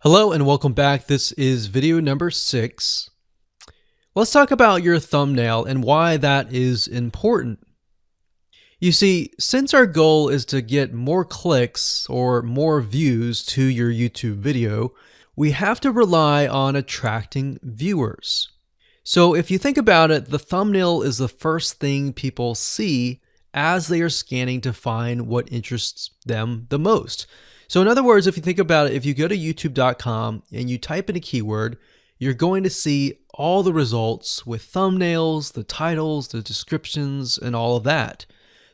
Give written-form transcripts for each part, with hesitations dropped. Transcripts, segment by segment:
Hello and welcome back. This is video number 6. Let's talk about your thumbnail and why that is important. You see, since our goal is to get more clicks or more views to your YouTube video, we have to rely on attracting viewers. So if you think about it, the thumbnail is the first thing people see as they are scanning to find what interests them the most. So in other words, if you think about it, if you go to youtube.com and you type in a keyword, you're going to see all the results with thumbnails, the titles, the descriptions, and all of that.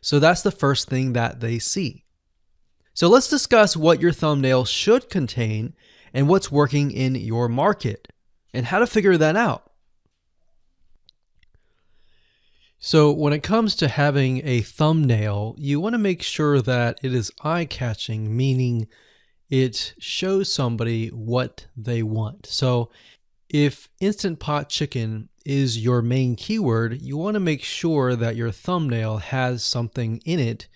So that's the first thing that they see. So let's discuss what your thumbnail should contain and what's working in your market and how to figure that out. So when it comes to having a thumbnail, you want to make sure that it is eye-catching, meaning it shows somebody what they want. So if Instant Pot Chicken is your main keyword, you want to make sure that your thumbnail has something in it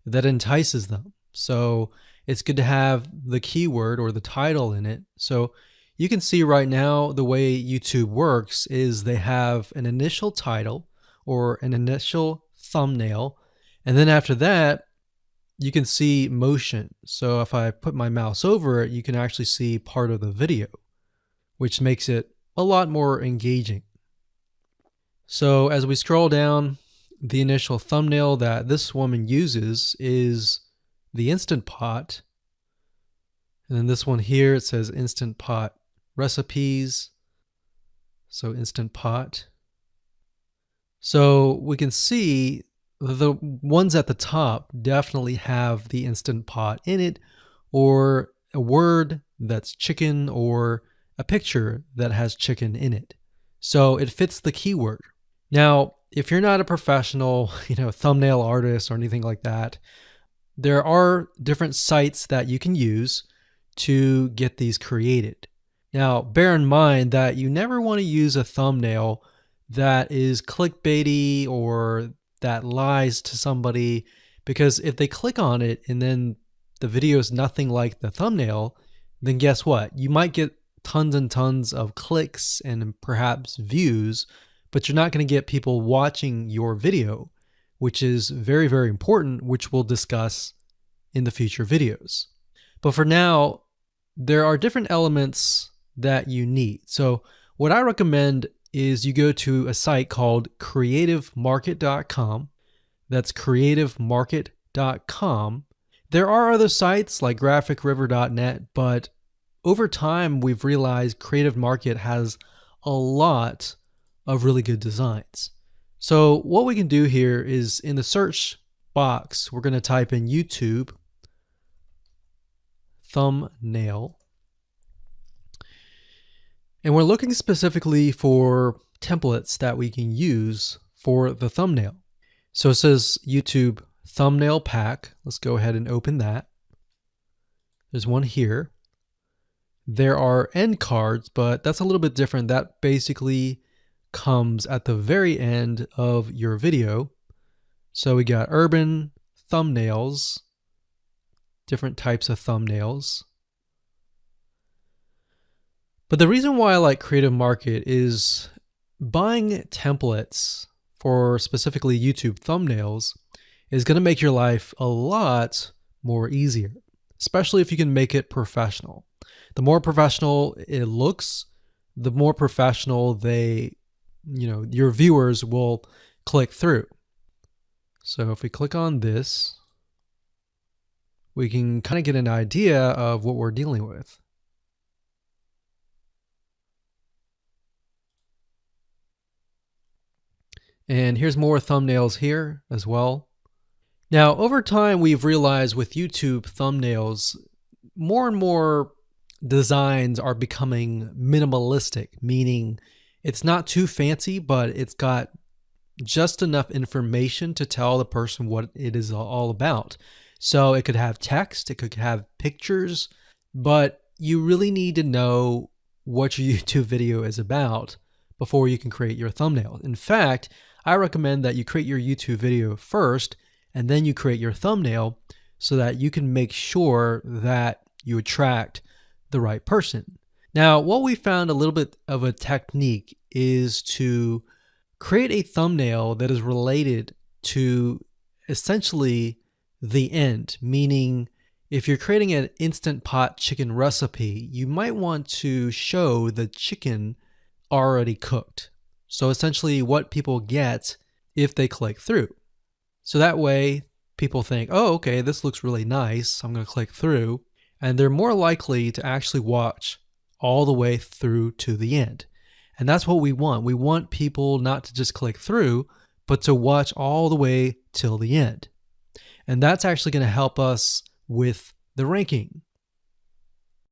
that entices them. So it's good to have the keyword or the title in it. So you can see right now the way YouTube works is they have an initial title or an initial thumbnail, and then after that you can see motion. So if I put my mouse over it, you can actually see part of the video, which makes it a lot more engaging. So as we scroll down, the initial thumbnail that this woman uses is the Instant Pot, and then this one here, it says Instant Pot recipes, so Instant Pot. So we can see the ones at the top definitely have the Instant Pot in it, or a word that's chicken, or a picture that has chicken in it. So it fits the keyword. Now, if you're not a professional, thumbnail artist or anything like that, there are different sites that you can use to get these created. Now, bear in mind that you never want to use a thumbnail that is clickbaity or that lies to somebody, because if they click on it and then the video is nothing like the thumbnail, then guess what? You might get tons and tons of clicks and perhaps views, but you're not going to get people watching your video, which is very, very important, which we'll discuss in the future videos. But for now, there are different elements that you need. So what I recommend is you go to a site called creativemarket.com. That's creativemarket.com. There are other sites like graphicriver.net, but over time we've realized Creative Market has a lot of really good designs. So what we can do here is in the search box, we're going to type in YouTube thumbnail. And we're looking specifically for templates that we can use for the thumbnail. So it says YouTube thumbnail pack. Let's go ahead and open that. There's one here. There are end cards, but that's a little bit different. That basically comes at the very end of your video. So we got urban thumbnails, different types of thumbnails. But the reason why I like Creative Market is buying templates for specifically YouTube thumbnails is going to make your life a lot more easier, especially if you can make it professional. The more professional it looks, the more professional your viewers will click through. So if we click on this, we can kind of get an idea of what we're dealing with. And here's more thumbnails here as well. Now, over time, we've realized with YouTube thumbnails, more and more designs are becoming minimalistic, meaning it's not too fancy, but it's got just enough information to tell the person what it is all about. So it could have text, it could have pictures, but you really need to know what your YouTube video is about before you can create your thumbnail. In fact, I recommend that you create your YouTube video first and then you create your thumbnail so that you can make sure that you attract the right person. Now, what we found a little bit of a technique is to create a thumbnail that is related to essentially the end, meaning if you're creating an Instant Pot chicken recipe, you might want to show the chicken already cooked. So essentially what people get if they click through. So that way people think, oh, okay, this looks really nice. I'm going to click through. And they're more likely to actually watch all the way through to the end. And that's what we want. We want people not to just click through, but to watch all the way till the end. And that's actually going to help us with the ranking.